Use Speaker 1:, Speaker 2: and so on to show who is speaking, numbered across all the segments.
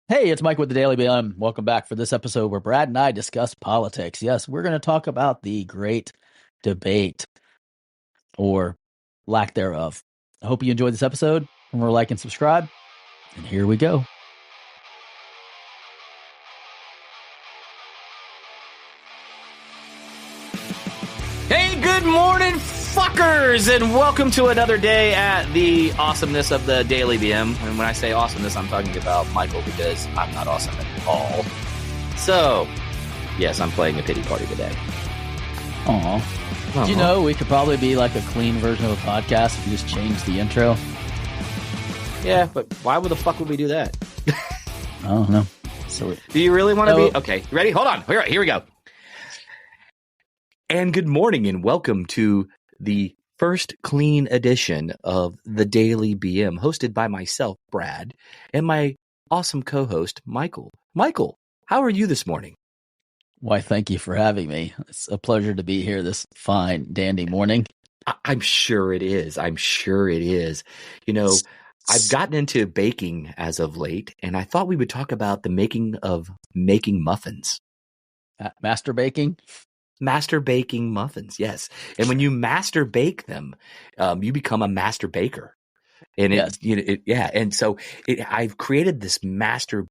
Speaker 1: Hey, it's Mike with the Daily BM. Welcome back for this episode where Brad and I discuss politics. Yes, we're going to talk about the great debate or lack thereof. I hope you enjoyed this episode. Remember to like and subscribe. And here we go.
Speaker 2: Hey, good morning, fuckers, and welcome to another day at the awesomeness of the Daily BM. And when I say awesomeness, I'm talking about Michael because I'm not awesome at all. So, yes, I'm playing a pity party today.
Speaker 1: Aw. Do you know we could probably be like a clean version of a podcast if we just changed the intro?
Speaker 2: Yeah, but why the fuck would we do that?
Speaker 1: I don't know. So,
Speaker 2: do you really want to be? Okay, ready? Hold on. Here we go. And good morning and welcome to the first clean edition of the Daily BM, hosted by myself, Brad, and my awesome co-host, Michael. Michael, how are you this morning?
Speaker 1: Why, thank you for having me. It's a pleasure to be here this fine, dandy morning.
Speaker 2: I'm sure it is. You know, I've gotten into baking as of late, and I thought we would talk about the making muffins.
Speaker 1: Master baking?
Speaker 2: Master baking muffins, yes. And when you master bake them, you become a master baker. And and so I've created this master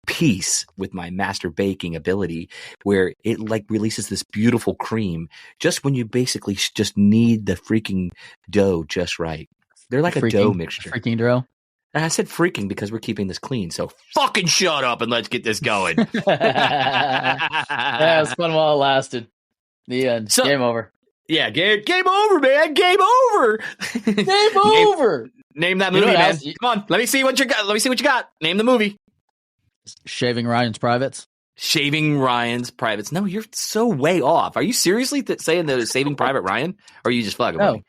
Speaker 2: piece with my master baking ability where it like releases this beautiful cream just when you basically just need the freaking dough just right. They're like a dough mixture.
Speaker 1: Freaking dough.
Speaker 2: And I said freaking because we're keeping this clean. So fucking shut up and let's get this going.
Speaker 1: Yeah, it was fun while it lasted. The end. So, game over.
Speaker 2: Yeah, game over, man. Game over.
Speaker 1: Game over.
Speaker 2: Name that movie, man. Come on. Let me see what you got. Name the movie.
Speaker 1: Shaving Ryan's Privates.
Speaker 2: Shaving Ryan's Privates. No, you're so way off. Are you seriously saying that it's Saving Private Ryan? Or are you just fucking with me?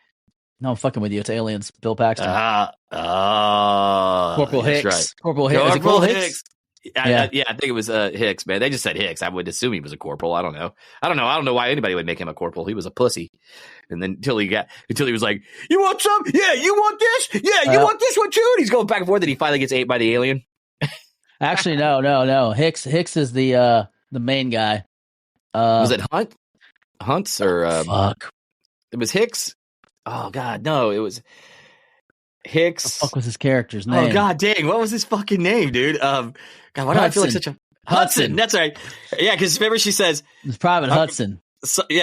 Speaker 1: No, I'm fucking with you. It's Aliens. Bill Paxton.
Speaker 2: Corporal
Speaker 1: Hicks.
Speaker 2: Right.
Speaker 1: Corporal Hicks.
Speaker 2: Corporal Hicks. I think it was Hicks, man. They just said Hicks. I would assume he was a corporal. I don't know. I don't know why anybody would make him a corporal. He was a pussy. And then until he was like, you want some? Yeah, you want this? Yeah, you want this one too? And he's going back and forth and he finally gets ate by the alien.
Speaker 1: Actually, no. Hicks is the main guy.
Speaker 2: Was it Hunts or
Speaker 1: fuck?
Speaker 2: It was Hicks. Oh God, no! It was Hicks.
Speaker 1: What the fuck was his character's name?
Speaker 2: Oh God, dang! What was his fucking name, dude? God, why do I feel like such a Hudson? That's right. Yeah, because remember she says
Speaker 1: it's Private Hudson.
Speaker 2: Sorry,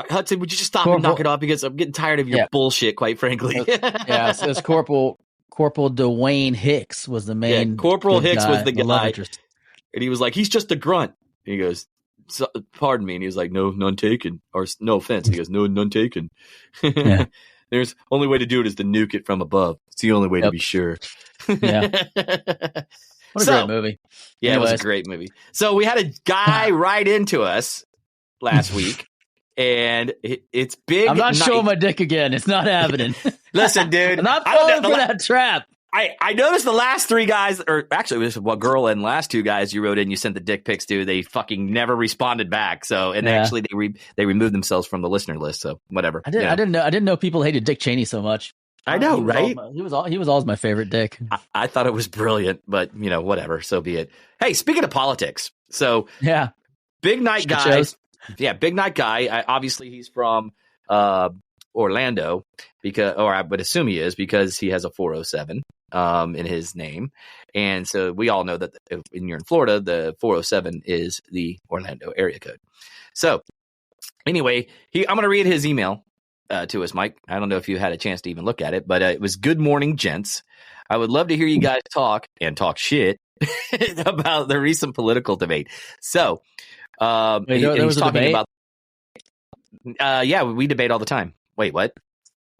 Speaker 2: Hudson. Would you just stop and knock it off because I'm getting tired of your bullshit, quite frankly.
Speaker 1: It's Corporal Dwayne Hicks was the main.
Speaker 2: Yeah, Corporal Hicks
Speaker 1: guy,
Speaker 2: was the guy, and he was like, he's just a grunt. And he goes, pardon me, and he was like, no, none taken, or no offense. And he goes, no, none taken.
Speaker 1: Yeah.
Speaker 2: There's only way to do it is to nuke it from above. It's the only way to be sure.
Speaker 1: Yeah. What a great movie.
Speaker 2: Yeah, Anyways. It was a great movie. So we had a guy write into us last week, and it's big.
Speaker 1: I'm not showing my dick again. It's not happening.
Speaker 2: Listen, dude.
Speaker 1: I'm not falling for that trap.
Speaker 2: I noticed the last three guys, or actually it was one girl and last two guys you wrote in, you sent the dick pics to, they fucking never responded back. So, and actually they removed themselves from the listener list. So whatever.
Speaker 1: I didn't know people hated Dick Cheney so much.
Speaker 2: I know, right?
Speaker 1: He was always my favorite dick.
Speaker 2: I thought it was brilliant, but whatever. So be it. Hey, speaking of politics. So
Speaker 1: yeah,
Speaker 2: big night guy.
Speaker 1: Shows.
Speaker 2: Yeah. Big night guy. Obviously he's from, Orlando or I would assume he is because he has a 407 in his name, and so we all know that when you're in Florida, the 407 is the Orlando area code. So anyway, I'm going to read his email to us, Mike. I don't know if you had a chance to even look at it, but it was good morning, gents. I would love to hear you guys talk shit about the recent political debate. So
Speaker 1: there was a debate?
Speaker 2: We debate all the time. Wait, what?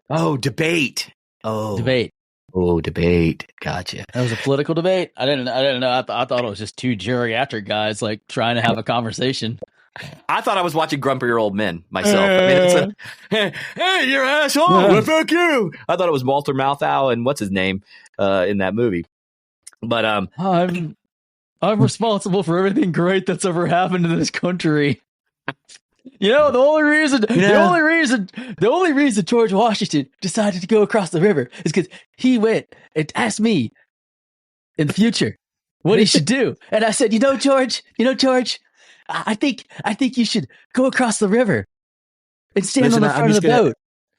Speaker 2: Oh, debate. Oh,
Speaker 1: debate.
Speaker 2: Oh, debate. Gotcha.
Speaker 1: That was a political debate. I didn't know. I thought it was just two geriatric guys like trying to have a conversation.
Speaker 2: I thought I was watching grumpier old men myself. Hey, you're an asshole. Well, fuck you. I thought it was Walter Matthau and what's his name in that movie. But
Speaker 1: I'm responsible for everything great that's ever happened in this country. The only reason George Washington decided to go across the river is because he went and asked me in the future what he should do. And I said, George, I think you should go across the river and stand on the front of the boat.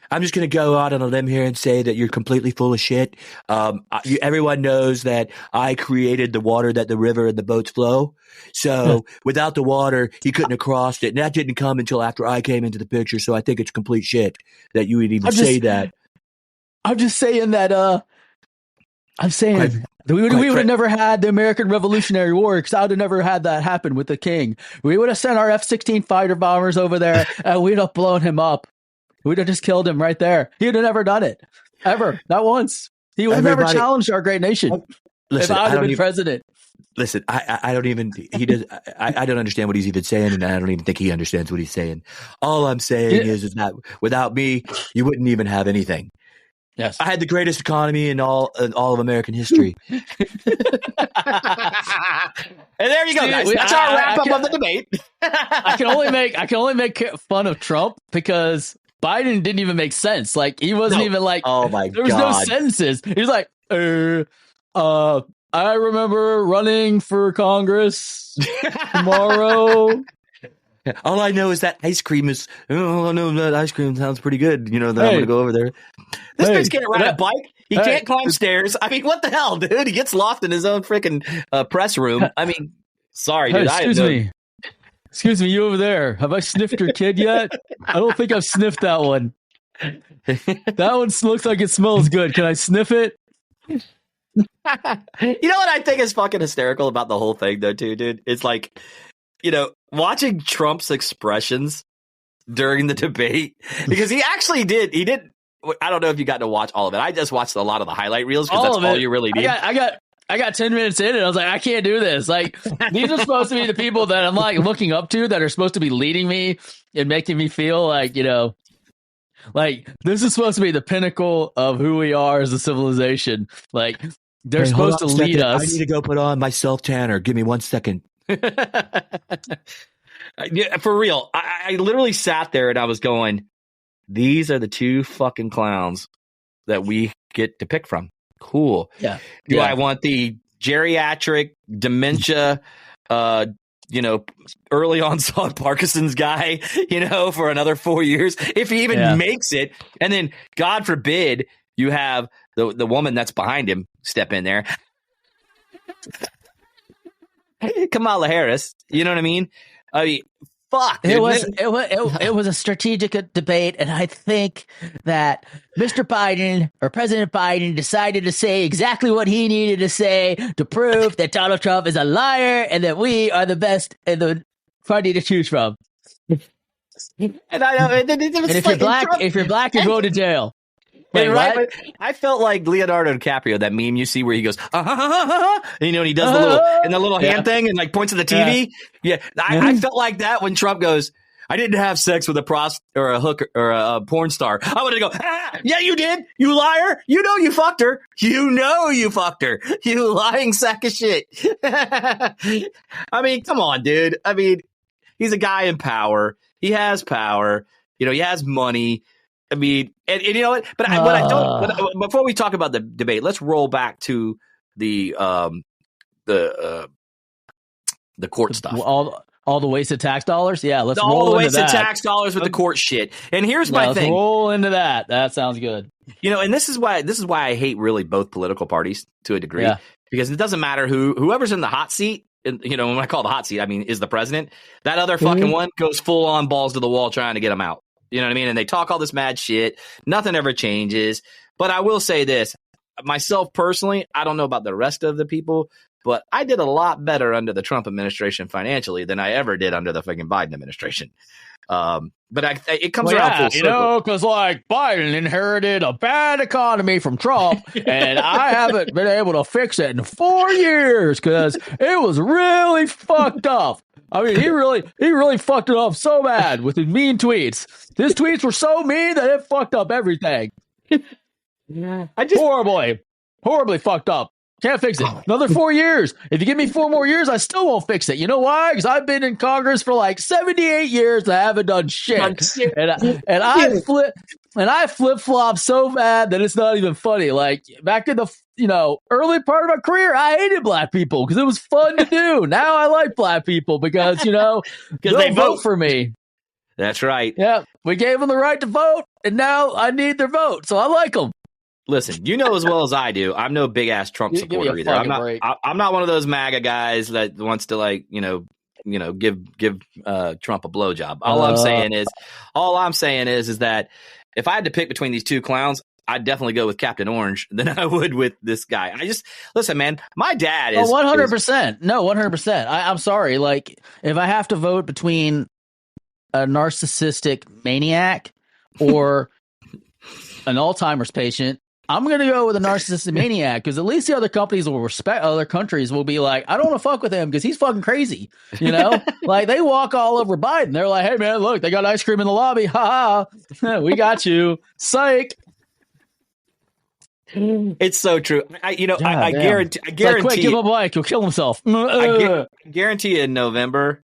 Speaker 3: I'm just going to go out on a limb here and say that you're completely full of shit. Everyone knows that I created the water that the river and the boats flow. So without the water, he couldn't have crossed it. And that didn't come until after I came into the picture. So I think it's complete shit that you would even say that.
Speaker 1: I'm just saying that, we would have never had the American Revolutionary War because I would have never had that happen with the king. We would have sent our F-16 fighter bombers over there and we'd have blown him up. We'd have just killed him right there. He would have never done it. Ever. Not once. He would have never challenged our great nation. If I would have been president.
Speaker 3: Listen, I don't even, I don't understand what he's even saying, and I don't even think he understands what he's saying. All I'm saying is that without me, you wouldn't even have anything.
Speaker 1: Yes.
Speaker 3: I had the greatest economy in all of American history.
Speaker 2: And there you go, guys. That's our wrap up of the debate.
Speaker 1: I can only make fun of Trump because Biden didn't even make sense. Like he wasn't even like,
Speaker 3: oh my God,
Speaker 1: there was no sentences. He was like, I remember running for Congress tomorrow.
Speaker 3: All I know is that ice cream is. Oh no, that ice cream sounds pretty good. That I'm gonna go over there.
Speaker 2: This bitch can't ride a bike. He can't climb stairs. I mean, what the hell, dude? He gets lost in his own freaking press room. I mean, sorry, dude.
Speaker 1: Excuse me, you over there. Have I sniffed your kid yet? I don't think I've sniffed that one. That one looks like it smells good. Can I sniff it?
Speaker 2: You know what I think is fucking hysterical about the whole thing, though, too, dude? It's like, watching Trump's expressions during the debate, because he actually did. He did. I don't know if you got to watch all of it. I just watched a lot of the highlight reels because that's all you really need.
Speaker 1: I got 10 minutes in and I was like, I can't do this. Like, these are supposed to be the people that I'm like looking up to that are supposed to be leading me and making me feel like, like this is supposed to be the pinnacle of who we are as a civilization. Like, they're supposed to lead us.
Speaker 3: I need to go put on my self-tanner. Give me 1 second.
Speaker 2: Yeah, for real. I literally sat there and I was going, these are the two fucking clowns that we get to pick from. Cool.
Speaker 1: Yeah.
Speaker 2: Do I want the geriatric dementia, early onset Parkinson's guy, for another 4 years, if he even makes it? And then, God forbid, you have the woman that's behind him step in there. Kamala Harris, you know what I mean? I mean, fuck.
Speaker 1: It was a strategic debate, and I think that Mr. Biden or President Biden decided to say exactly what he needed to say to prove that Donald Trump is a liar and that we are the best in the party to choose from.
Speaker 2: And I know. And
Speaker 1: if you're black, you go to jail. Wait,
Speaker 2: right? I felt like Leonardo DiCaprio, that meme you see where he goes, and he does the little hand thing and like points at the TV. Yeah. I felt like that when Trump goes, I didn't have sex with a hooker or a porn star. I wanted to go, yeah, you did. You liar. You fucked her. You fucked her. You lying sack of shit. I mean, come on, dude. I mean, he's a guy in power. He has power. He has money. I mean, and you know what? But what I don't. Before we talk about the debate, let's roll back to the court stuff.
Speaker 1: All the wasted tax dollars. Yeah, let's roll
Speaker 2: all the
Speaker 1: into
Speaker 2: wasted tax dollars with the court shit. And here's my thing.
Speaker 1: Let's roll into that. That sounds good.
Speaker 2: And this is why I hate really both political parties to a degree, because it doesn't matter whoever's in the hot seat. And, when I call the hot seat, I mean is the president. That other fucking one goes full on balls to the wall trying to get him out. You know what I mean? And they talk all this mad shit. Nothing ever changes. But I will say this. Myself personally, I don't know about the rest of the people, but I did a lot better under the Trump administration financially than I ever did under the fucking Biden administration. But it comes around full circle.
Speaker 1: Because like Biden inherited a bad economy from Trump, and I haven't been able to fix it in 4 years because it was really fucked up. I mean, he really fucked it up so bad with his mean tweets. His tweets were so mean that it fucked up everything. Horribly fucked up. Can't fix it. Another 4 years. If you give me 4 more years, I still won't fix it. You know why? Because I've been in Congress for like 78 years and I haven't done shit. And I flip flop so bad that it's not even funny. Like back in the early part of my career, I hated black people because it was fun to do. Now I like black people because they vote for me.
Speaker 2: That's right.
Speaker 1: Yeah, we gave them the right to vote, and now I need their vote, so I like them.
Speaker 2: Listen, you know as well as I do, I'm no big ass Trump supporter either. I'm not one of those MAGA guys that wants to give Trump a blowjob. All I'm saying is that if I had to pick between these two clowns, I'd definitely go with Captain Orange than I would with this guy. Listen, man, my dad is
Speaker 1: 100%. No, 100%. I'm sorry. Like if I have to vote between a narcissistic maniac or an Alzheimer's patient, I'm going to go with a narcissistic maniac because at least the other companies will respect, other countries will be like, I don't want to fuck with him because he's fucking crazy. Like they walk all over Biden. They're like, hey man, look, they got ice cream in the lobby. Ha ha. We got you. Psych.
Speaker 2: It's so true. I guarantee.
Speaker 1: Like, quick, give him a bike. He'll kill himself.
Speaker 2: I guarantee you in November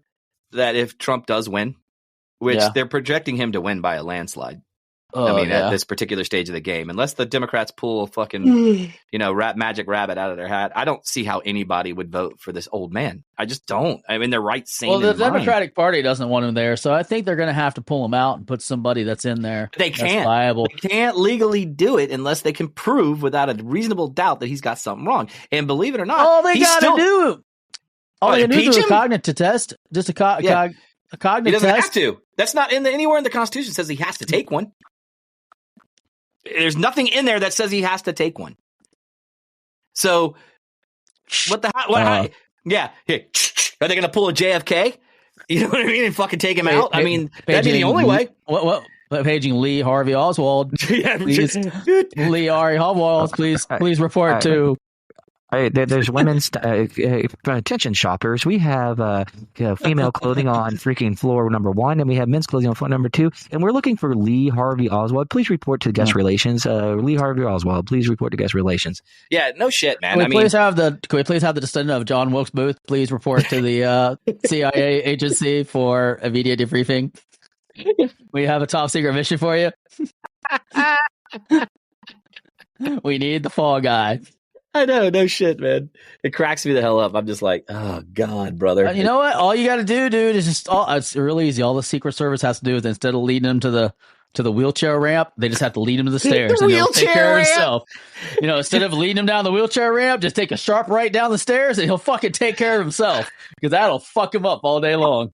Speaker 2: that if Trump does win, which they're projecting him to win by a landslide. At this particular stage of the game, unless the Democrats pull a fucking, magic rabbit out of their hat, I don't see how anybody would vote for this old man. I just don't. I mean, they're right.
Speaker 1: Well, the Democratic Party doesn't want him there, so I think they're going to have to pull him out and put somebody that's in there.
Speaker 2: They can't.
Speaker 1: That's viable.
Speaker 2: They can't legally do it unless they can prove without a reasonable doubt that he's got something wrong. And believe it or not,
Speaker 1: all they got to do is a cognitive test, just a cognitive test.
Speaker 2: He doesn't have to. That's not anywhere in the Constitution says he has to take one. There's nothing in there that says he has to take one. So, what the hell? Are they going to pull a JFK? You know what I mean? And fucking take him out? I mean, that'd be the only way.
Speaker 1: What? Paging Lee Harvey Oswald. Please, Lee Harvey Oswald, please report to.
Speaker 4: There's women's attention shoppers. We have female clothing on freaking floor number 1, and we have men's clothing on floor number 2. And we're looking for Lee Harvey Oswald. Please report to guest relations. Lee Harvey Oswald, please report to guest relations.
Speaker 2: Yeah, no shit, man.
Speaker 1: Can we please have the descendant of John Wilkes Booth please report to the CIA agency for a media debriefing? We have a top secret mission for you. We need the fall guy.
Speaker 2: I know, no shit, man. It cracks me the hell up. I'm just like, oh God, brother.
Speaker 1: You know what? All you got to do, dude, is it's really easy. All the Secret Service has to do is instead of leading him to the wheelchair ramp, they just have to lead him to the stairs. And he'll take care of himself. Instead of leading him down the wheelchair ramp, just take a sharp right down the stairs, and he'll fucking take care of himself because that'll fuck him up all day long.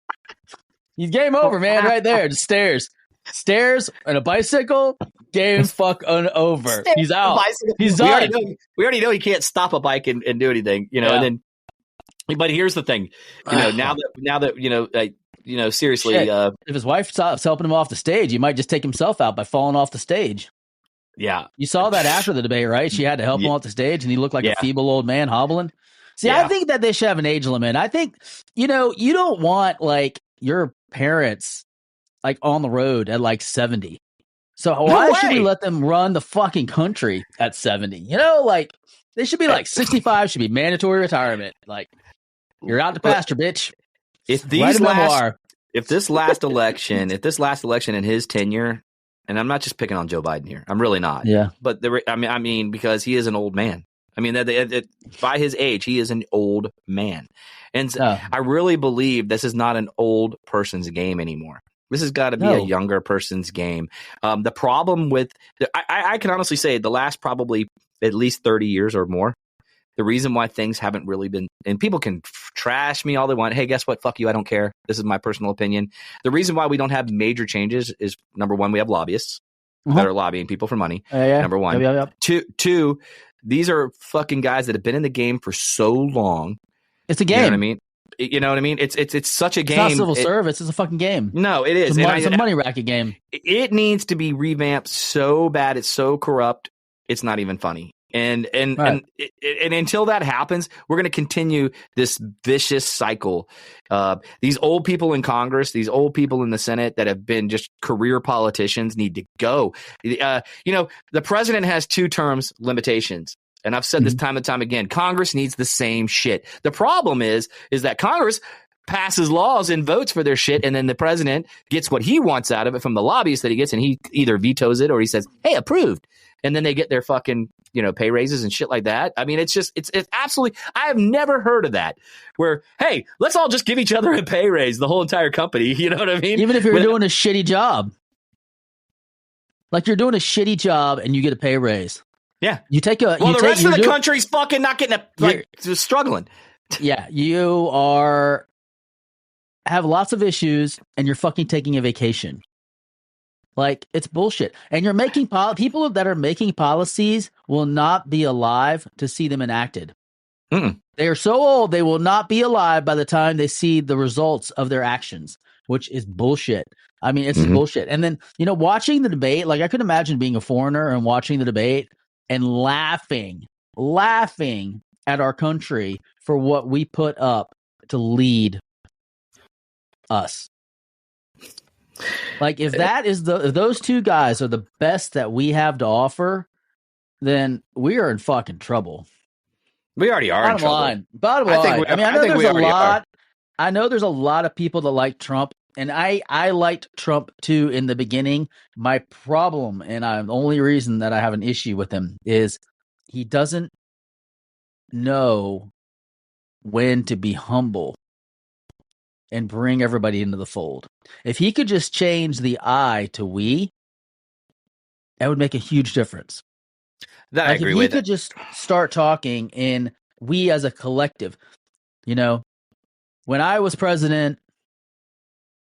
Speaker 1: He's game over, man. Right there, just stairs and a bicycle. Game fucking over. He's out. He's done.
Speaker 2: We already know he can't stop a bike and do anything, And then, but here's the thing, now that seriously,
Speaker 1: if his wife stops helping him off the stage, he might just take himself out by falling off the stage.
Speaker 2: Yeah,
Speaker 1: you saw that after the debate, right? She had to help him off the stage, and he looked like a feeble old man hobbling. See, I think that they should have an age limit. I think you don't want like your parents like on the road at like 70. So why should we let them run the fucking country at 70? Like they should be like 65 should be mandatory retirement. Like you're out to pasture, bitch.
Speaker 2: If this last election in his tenure, and I'm not just picking on Joe Biden here, I'm really not.
Speaker 1: Yeah.
Speaker 2: But I mean, because he is an old man. I mean, by his age, he is an old man, and I really believe this is not an old person's game anymore. This has got to be a younger person's game. The problem with I can honestly say the last probably at least 30 years or more, the reason why things haven't really been, and people can trash me all they want. Hey, guess what? Fuck you. I don't care. This is my personal opinion. The reason why we don't have major changes is number one, we have lobbyists that are lobbying people for money. Number one. Two, these are fucking guys that have been in the game for so long.
Speaker 1: It's a game.
Speaker 2: You know what I mean? It's such a game.
Speaker 1: It's not civil service. It's a fucking game.
Speaker 2: No, it is.
Speaker 1: It's a money racket game.
Speaker 2: It needs to be revamped so bad. It's so corrupt. It's not even funny. And until that happens, we're going to continue this vicious cycle. These old people in Congress, these old people in the Senate that have been just career politicians need to go. The president has 2 terms limitations. And I've said this time and time again, Congress needs the same shit. The problem is that Congress passes laws and votes for their shit, and then the president gets what he wants out of it from the lobbyists that he gets, and he either vetoes it or he says, hey, approved. And then they get their fucking, pay raises and shit like that. I mean, it's absolutely, I have never heard of that where, hey, let's all just give each other a pay raise, the whole entire company. You know what I mean?
Speaker 1: Even if you're doing a shitty job. Like you're doing a shitty job and you get a pay raise.
Speaker 2: Yeah.
Speaker 1: The
Speaker 2: rest of the country's fucking not getting just struggling.
Speaker 1: Yeah. You have lots of issues and you're fucking taking a vacation. Like, it's bullshit. And you're making people that are making policies will not be alive to see them enacted.
Speaker 2: Mm-mm.
Speaker 1: They are so old, they will not be alive by the time they see the results of their actions, which is bullshit. I mean, it's bullshit. And then, watching the debate, like I could imagine being a foreigner and watching the debate and laughing at our country for what we put up to lead us. Like if if those two guys are the best that we have to offer, then we are in fucking trouble.
Speaker 2: We already are in trouble.
Speaker 1: Bottom line. I know there's a lot of people that like Trump, and I liked Trump too in the beginning. My problem, and the only reason that I have an issue with him is he doesn't know when to be humble and bring everybody into the fold. If he could just change the I to we, that would make a huge difference.
Speaker 2: That I agree with.
Speaker 1: If he could just start talking in we as a collective. When I was president,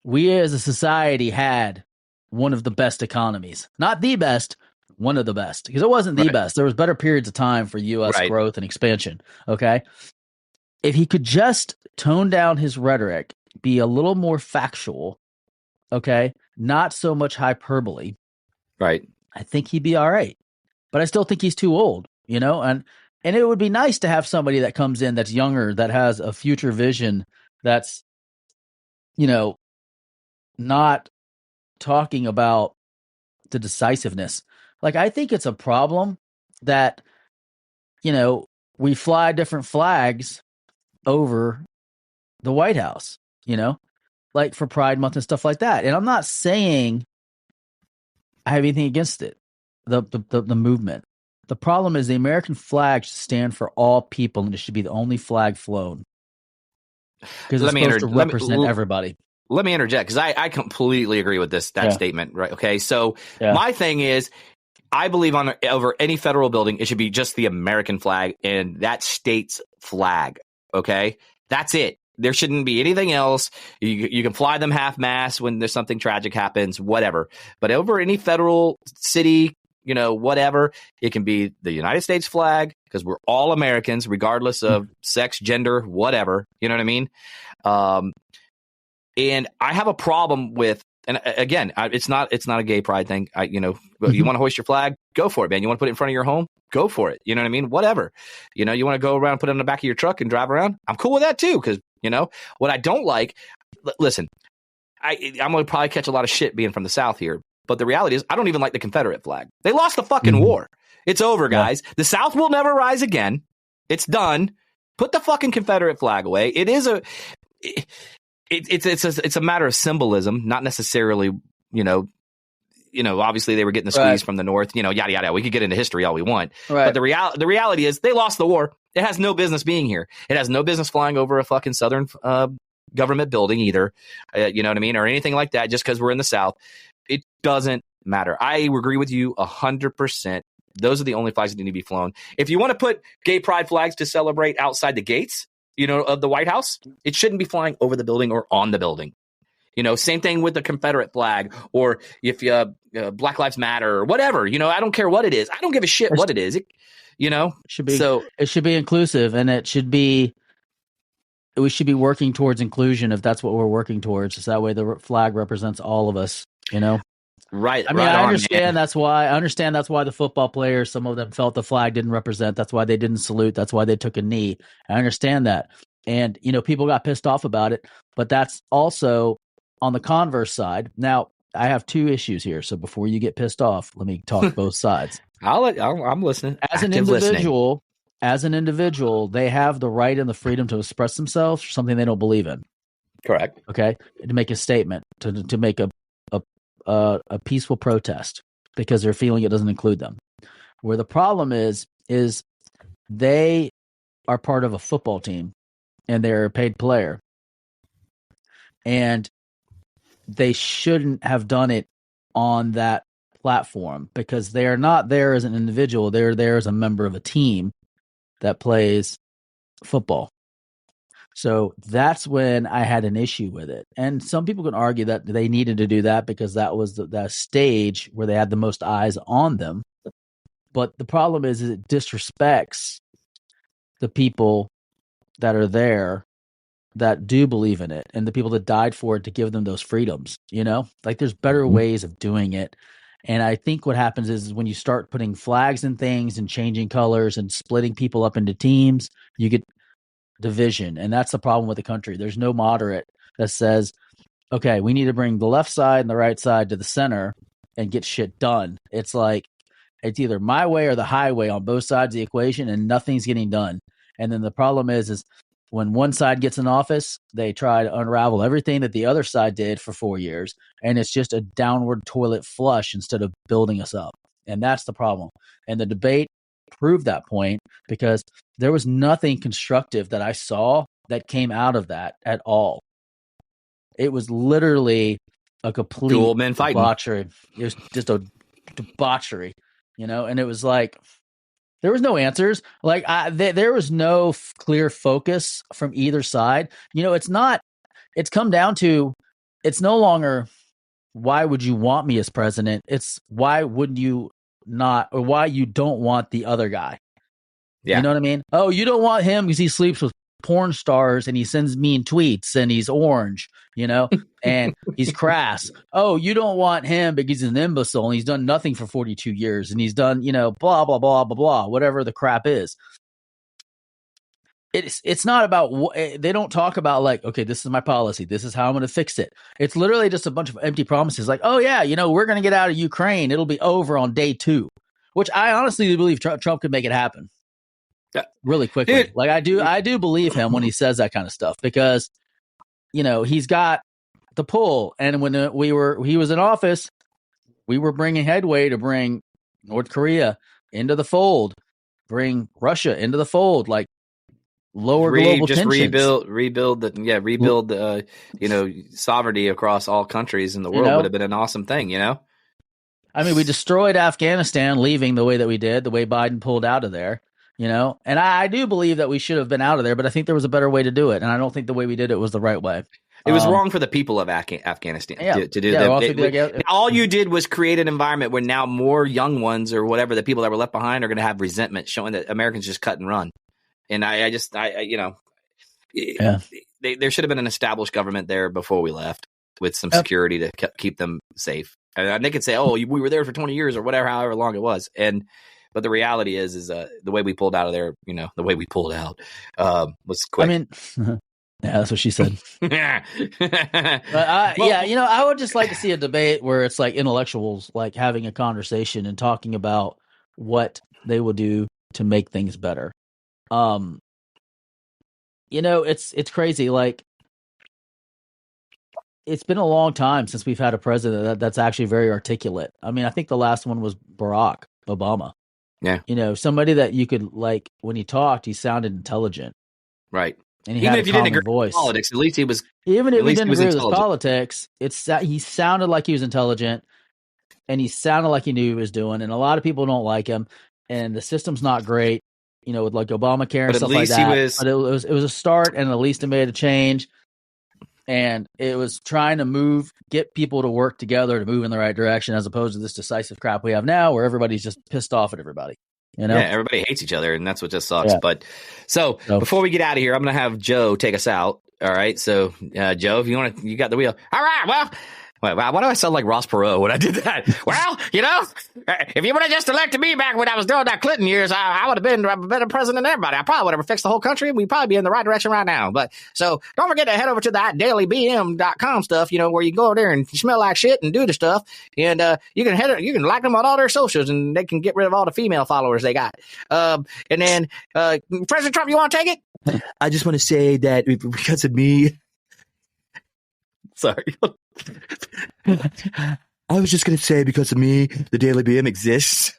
Speaker 1: we as a society had one of the best economies. Not the best, one of the best. Because it wasn't the best. There was better periods of time for U.S. growth and expansion. Okay? If he could just tone down his rhetoric, be a little more factual, okay? Not so much hyperbole.
Speaker 2: Right.
Speaker 1: I think he'd be all right. But I still think he's too old, and it would be nice to have somebody that comes in that's younger, that has a future vision, that's, not talking about the decisiveness. Like, I think it's a problem that, we fly different flags over the White House, like for Pride Month and stuff like that. And I'm not saying I have anything against it, the movement. The problem is the American flag should stand for all people, and it should be the only flag flown. Because it's supposed to represent everybody.
Speaker 2: Let me interject, because I completely agree with that statement, right? Okay, so my thing is, I believe over any federal building, it should be just the American flag and that state's flag, okay? That's it. There shouldn't be anything else. You can fly them half-mast when there's something tragic happens, whatever. But over any federal city, whatever, it can be the United States flag, because we're all Americans, regardless of sex, gender, whatever. You know what I mean? And I have a problem with, and again, it's not a gay pride thing. You want to hoist your flag, go for it, man. You want to put it in front of your home, go for it. You know what I mean? Whatever. You want to go around, put it on the back of your truck and drive around. I'm cool with that too, because what I don't like. Listen, I'm going to probably catch a lot of shit being from the South here, but the reality is, I don't even like the Confederate flag. They lost the fucking war. It's over, guys. The South will never rise again. It's done. Put the fucking Confederate flag away. It is it's a matter of symbolism, not necessarily, obviously they were getting the squeeze from the North, yada, yada. We could get into history all we want. Right. But the reality is they lost the war. It has no business being here. It has no business flying over a fucking Southern government building either. You know what I mean? Or anything like that, just because we're in the South. It doesn't matter. I agree with you 100%. Those are the only flags that need to be flown. If you want to put gay pride flags to celebrate outside the gates, of the White House, it shouldn't be flying over the building or on the building. Same thing with the Confederate flag, or if Black Lives Matter or whatever. I don't care what it is. I don't give a shit what it is. It should be it should be inclusive, and
Speaker 1: we should be working towards inclusion if that's what we're working towards. So that way the flag represents all of us.
Speaker 2: Right.
Speaker 1: I mean, I understand that's why the football players, some of them felt the flag didn't represent. That's why they didn't salute. That's why they took a knee. I understand that. And, people got pissed off about it, but that's also on the converse side. Now, I have two issues here. So before you get pissed off, let me talk both sides.
Speaker 2: I'm listening.
Speaker 1: As an individual, as an individual, they have the right and the freedom to express themselves for something they don't believe in.
Speaker 2: Correct.
Speaker 1: Okay, to make a statement, to make a peaceful protest because they're feeling it doesn't include them. Where the problem is they are part of a football team and they're a paid player, and they shouldn't have done it on that platform because they are not there as an individual. They're there as a member of a team that plays football. So that's when I had an issue with it. And some people can argue that they needed to do that because that was the stage where they had the most eyes on them. But the problem is it disrespects the people that are there that do believe in it and the people that died for it to give them those freedoms, you know? Like there's better ways of doing it. And I think what happens is when you start putting flags in things and changing colors and splitting people up into teams, you get division. And that's the problem with the country. There's no moderate that says, okay, we need to bring the left side and the right side to the center and get shit done. It's like, it's either my way or the highway on both sides of the equation and nothing's getting done. And then the problem is when one side gets in office, they try to unravel everything that the other side did for 4 years. And it's just a downward toilet flush instead of building us up. And that's the problem. And the debate proved that point because there was nothing constructive that I saw that came out of that at all. It was literally a complete
Speaker 2: Two old men fighting.
Speaker 1: debauchery. It was just a debauchery, you know, and it was like, there was no answers. Like there was no clear focus from either side. You know, it's come down to, it's no longer, why would you want me as president? It's why wouldn't you not, or why you don't want the other guy. Yeah. You know what I mean? Oh, you don't want him because he sleeps with porn stars and he sends mean tweets and he's orange, you know, and he's crass. Oh, you don't want him because he's an imbecile and he's done nothing for 42 years and he's done, you know, blah, blah, blah, blah, blah, whatever the crap is. It's not about, they don't talk about like, okay, this is my policy. This is how I'm going to fix it. It's literally just a bunch of empty promises like, oh yeah, you know, we're going to get out of Ukraine. It'll be over on day 2, which I honestly believe Trump could make it happen. Yeah. Really quickly. Dude. Like I do believe him when he says that kind of stuff because, you know, he's got the pull. And when he was in office, we were bringing headway to bring North Korea into the fold, bring Russia into the fold, like lower global tensions.
Speaker 2: Rebuild the you know, sovereignty across all countries in the world, you know, would have been an awesome thing, you know?
Speaker 1: I mean, we destroyed Afghanistan leaving the way that we did, the way Biden pulled out of there. You know, and I do believe that we should have been out of there, but I think there was a better way to do it. And I don't think the way we did it was the right way.
Speaker 2: It was wrong for the people of Afghanistan to do that. All you did was create an environment where now more young ones or whatever, the people that were left behind are going to have resentment showing that Americans just cut and run. And I you know, there should have been an established government there before we left with some security to keep them safe. And they could say, oh, we were there for 20 years or whatever, however long it was. But the reality is the way we pulled out of there, you know, the way we pulled out was quick.
Speaker 1: I mean, yeah, that's what she said. Yeah, you know, I would just like to see a debate where it's like intellectuals like having a conversation and talking about what they will do to make things better. You know, it's crazy. Like, it's been a long time since we've had a president that's actually very articulate. I mean, I think the last one was Barack Obama.
Speaker 2: Yeah.
Speaker 1: You know, somebody that you could, like, when he talked, he sounded intelligent.
Speaker 2: Right.
Speaker 1: And he had a common voice.
Speaker 2: With politics, at least he was.
Speaker 1: Even if he didn't agree with his politics, he sounded like he was intelligent and he sounded like he knew what he was doing. And a lot of people don't like him. And the system's not great, you know, with like Obamacare and stuff like that. But it was a start, and at least it made a change. And it was trying to get people to work together to move in the right direction, as opposed to this decisive crap we have now where everybody's just pissed off at everybody. You know?
Speaker 2: Yeah, everybody hates each other, and that's what just sucks. Yeah. But so before we get out of here, I'm going to have Joe take us out. All right. So, Joe, if you got the wheel. All right. Well, Wait, why do I sound like Ross Perot when I did that? Well, if you would have just elected me back when I was doing that Clinton years, I would have been a better president than everybody. I probably would have fixed the whole country. We'd probably be in the right direction right now. But so don't forget to head over to that dailybm.com stuff, where you go over there and smell like shit and do the stuff. And you can like them on all their socials, and they can get rid of all the female followers they got. And then President Trump, you want to take it?
Speaker 3: I just want to say that because of me.
Speaker 2: Sorry.
Speaker 3: I was just going to say, because of me, the Daily BM exists.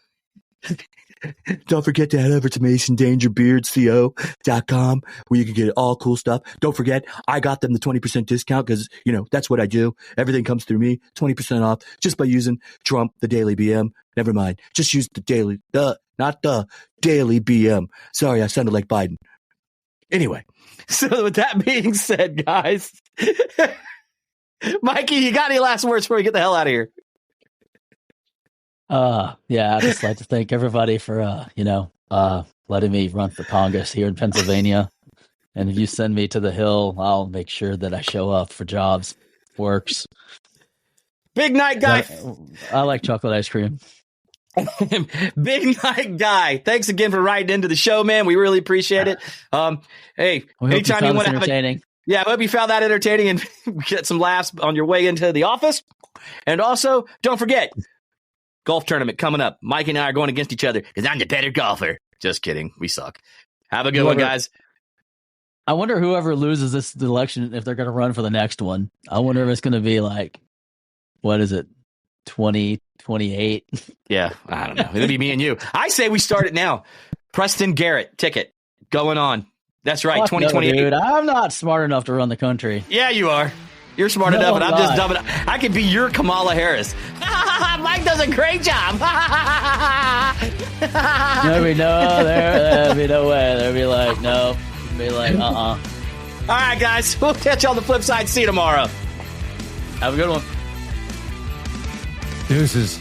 Speaker 3: Don't forget to head over to MasonDangerBeardsCO.com where you can get all cool stuff. Don't forget, I got them the 20% discount because, that's what I do. Everything comes through me, 20% off just by using Trump, the Daily BM. Never mind. Just use not the Daily BM. Sorry, I sounded like Biden. Anyway.
Speaker 2: So with that being said, guys, Mikey, you got any last words before we get the hell out of here?
Speaker 1: Yeah, I'd just like to thank everybody for, letting me run for Congress here in Pennsylvania. And if you send me to the Hill, I'll make sure that I show up for jobs. Works.
Speaker 2: Big night guy.
Speaker 1: I like chocolate ice cream.
Speaker 2: Big night guy. Thanks again for writing into the show, man. We really appreciate it. Hey, anytime you want to have entertaining. I hope you found that entertaining and get some laughs on your way into the office. And also, don't forget, golf tournament coming up. Mike and I are going against each other because I'm the better golfer. Just kidding. We suck. Have a good one, guys.
Speaker 1: I wonder whoever loses this election, if they're going to run for the next one. I wonder if it's going to be like, what is it, 2028?
Speaker 2: Yeah, I don't know. It'll be me and you. I say we start it now. Preston Garrett ticket going on. That's right, 2028.
Speaker 1: No, dude, I'm not smart enough to run the country.
Speaker 2: Yeah, you are. You're smart enough, and I'm just dumb enough. I could be your Kamala Harris. Mike does a great job.
Speaker 1: There'd be no way. There'd be like, no. There'd be like, All
Speaker 2: right, guys. We'll catch you on the flip side. See you tomorrow.
Speaker 1: Have a good one.
Speaker 5: Deuces.